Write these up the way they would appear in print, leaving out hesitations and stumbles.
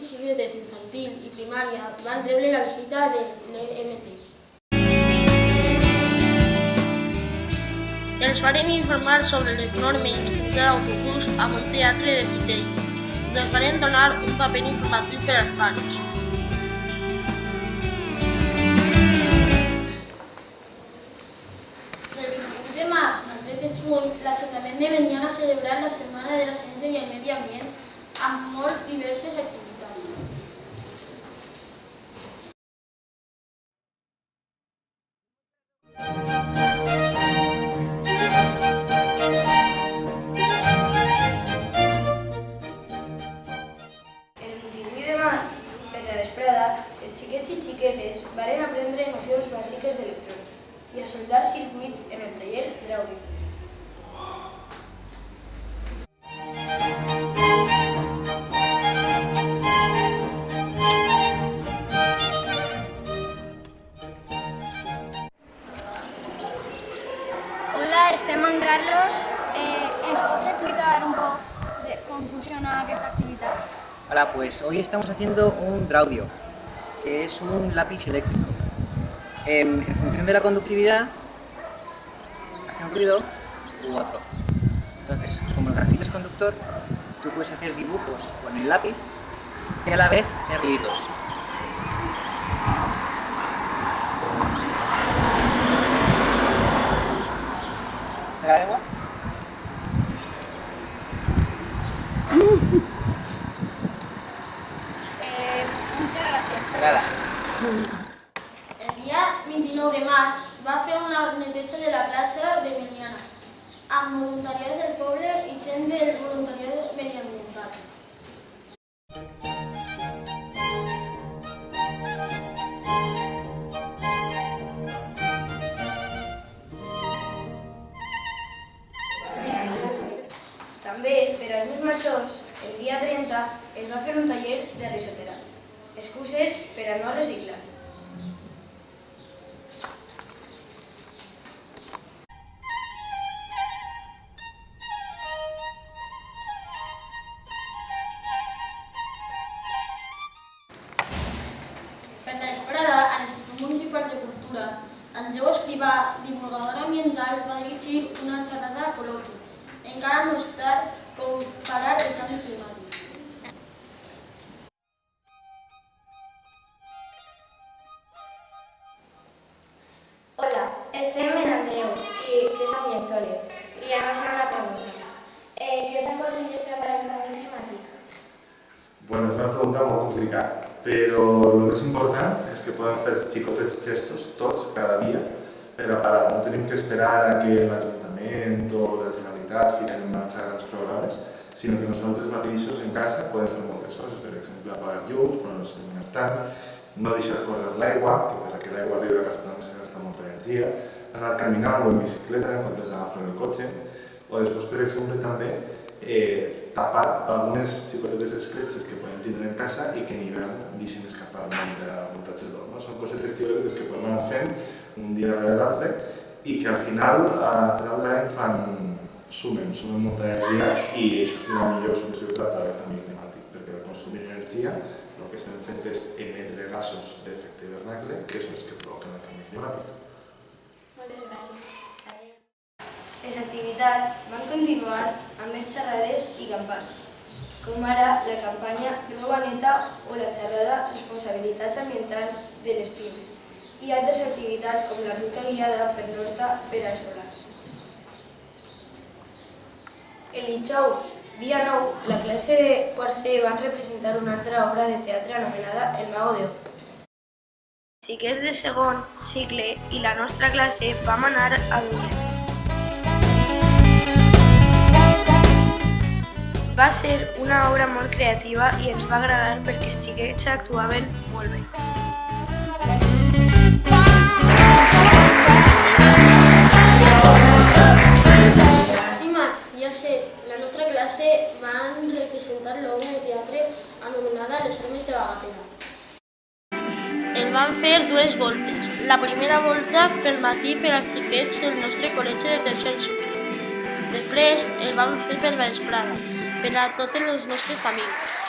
i xiquetes d'infantil i primària van rebre la visita de l'EMT. Els farem informar sobre les normes d'utilitzar l'autobús amb un teatre de titelles i els farem donar un paper informatiu per als pares. Del 28 de maig al 3 de juny, l'Ajuntament de Beniana ha celebrat la Setmana de la Ciència i el Medi Ambient amb molt diverses activitats. Els xiquets i xiquetes varen aprendre nocions bàsiques d'electrònica i a soldar circuits en el taller d'àudio. Hola, estem amb Carlos. ¿Ens pots explicar un poc de com funciona aquesta activitat? Hola, pues hoy estamos haciendo un Draudio, que es un lápiz eléctrico. En función de la conductividad, hace un ruido u otro. Entonces, como el grafito es conductor, tú puedes hacer dibujos con el lápiz y a la vez hacer ruidos. ¿Saca la lengua? Muchas gracias. Nada. El dia 29 de maig va fer una neteja de la platja de Beniana amb voluntariat del poble i gent del voluntariat mediambiental. També, per als més majors, el dia 30 es va fer un taller de risoteràpia. Excuses per a no reciclar. Per la vesprada, a l'Institut Municipal de Cultura, Andreu Escrivà, divulgador ambiental, va dirigir una xerrada a col·loqui. Encara no és tard com parar el canvi climàtic. Hola, estem en Andreu, que és ambientóleg, i anem a fer una pregunta. ¿Qué els aconselles preparar el canvi climàtic? Bueno, és una pregunta molt complicada, però el més important és que podem fer xicotets gestos, tots, cada dia, per a parar. No tenim que esperar a que l'Ajuntament o la Generalitat fiquen en marxa grans programes, sinó que nosaltres mateixos en casa podem fer moltes coses. Per exemple, apagar llums quan no estem gastant, no deixar córrer l'aigua, que per a que l'aigua arribi a casa també se gasta molta energia, anar caminant o en bicicleta en comptes d'agafar el cotxe, o després, per exemple, també tapar algunes xicotetes escletxes que podem tindre en casa i que en hivern deixin escapar molta xedor. Són cosetes xicotetes que podem anar fent un dia darrere l'altre i que al final de l'any sumen molta energia i això és la millor solució per al canvi climàtic, perquè al consumir energia el que estem fent és emetre gasos d'efecte hivernacle, que són els que provoquen el canvi climàtic. Moltes gràcies. Adéu. Les activitats van continuar amb més xerrades i campanyes, com ara la campanya Roba Neta o la xerrada Responsabilitats ambientals de les pimes i altres activitats com la ruta guiada per l'horta per a escolars. El dijous, dia 9, la classe de quart C van representar una altra obra de teatre anomenada El Mago de Oz. Xiquets de segon cicle i la nostra classe vam anar a veure. Va ser una obra molt creativa i ens va agradar perquè els xiquets actuaven molt bé. Dimarts, dia 7, la nostra classe van representar l'obra de teatre anomenada Les armes de Bagatela. El van fer dues voltes. La primera volta pel matí per als xiquets del nostre col·legi de tercer cicle. Després el vam fer per la vesprada, per a totes les nostres famílies.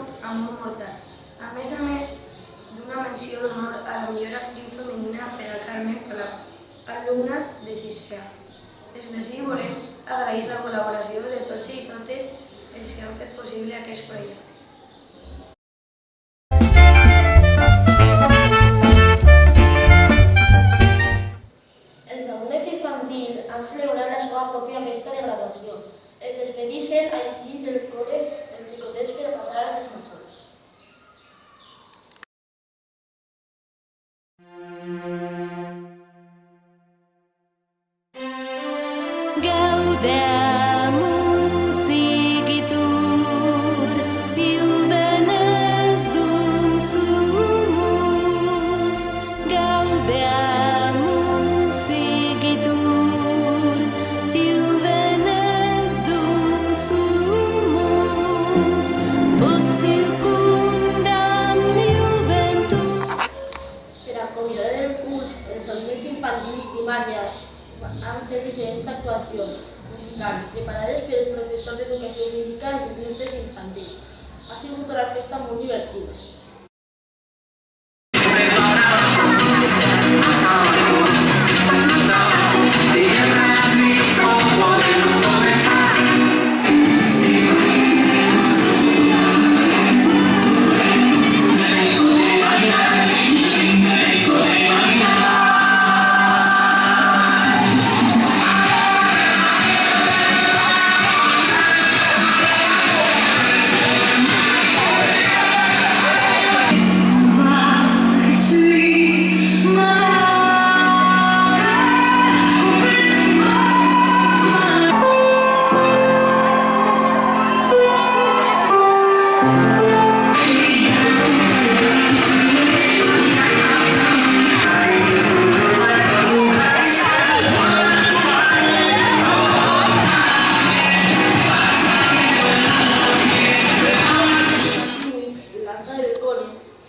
tingut amor mortal. A més, d'una menció d'honor a la millor actriu femenina per a Carmen Palato, alumna de 6è A. Des d'ací volem agrair la col·laboració de tots i totes els que han fet possible aquest projecte. Els alumnes infantil han celebrat la seva pròpia festa de graduació. Es despedeixen així del col·le dels xicotets per a passar a les majors. Gaudeamus igitur, juvenes dum sumus. Gaudeamus igitur, juvenes dum sumus. Post iucundam juventud. Per acomiadar el curs, els alumnes infantil i primària han fet diferents actuacions musicals preparades pel professor d'Educació Física i del mestre infantil. Ha sigut una festa molt divertida.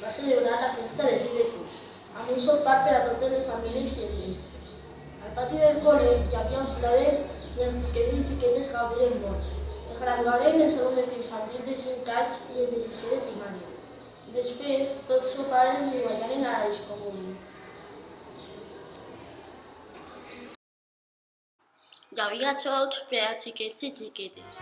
Va celebrar la festa de fi de curs, amb un sopar per a totes les famílies i els mestres. Al pati del col·le hi havia enfilades i els xiquets i xiquetes gaudiren molt. Es graduaren els alumnes infantil de 5 anys i els de 6è de primària. Després, tots soparen i ballaren a la discomúnia. Hi havia jocs per a xiquets i xiquetes.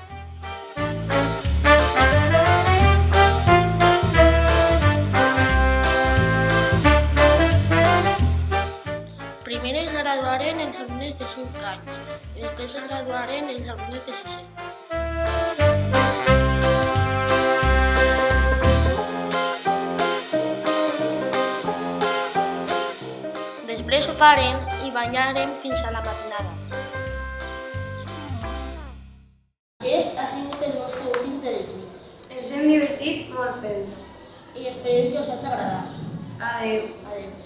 Primer es graduaren els alumnes de 5 anys i després es graduaren els alumnes de 6è. Després soparen i ballaren fins a la matinada. Aquest ha sigut el nostre últim telecrist. Ens hem divertit molt fent-lo. I esperem que us hagi agradat. Adéu. Adéu.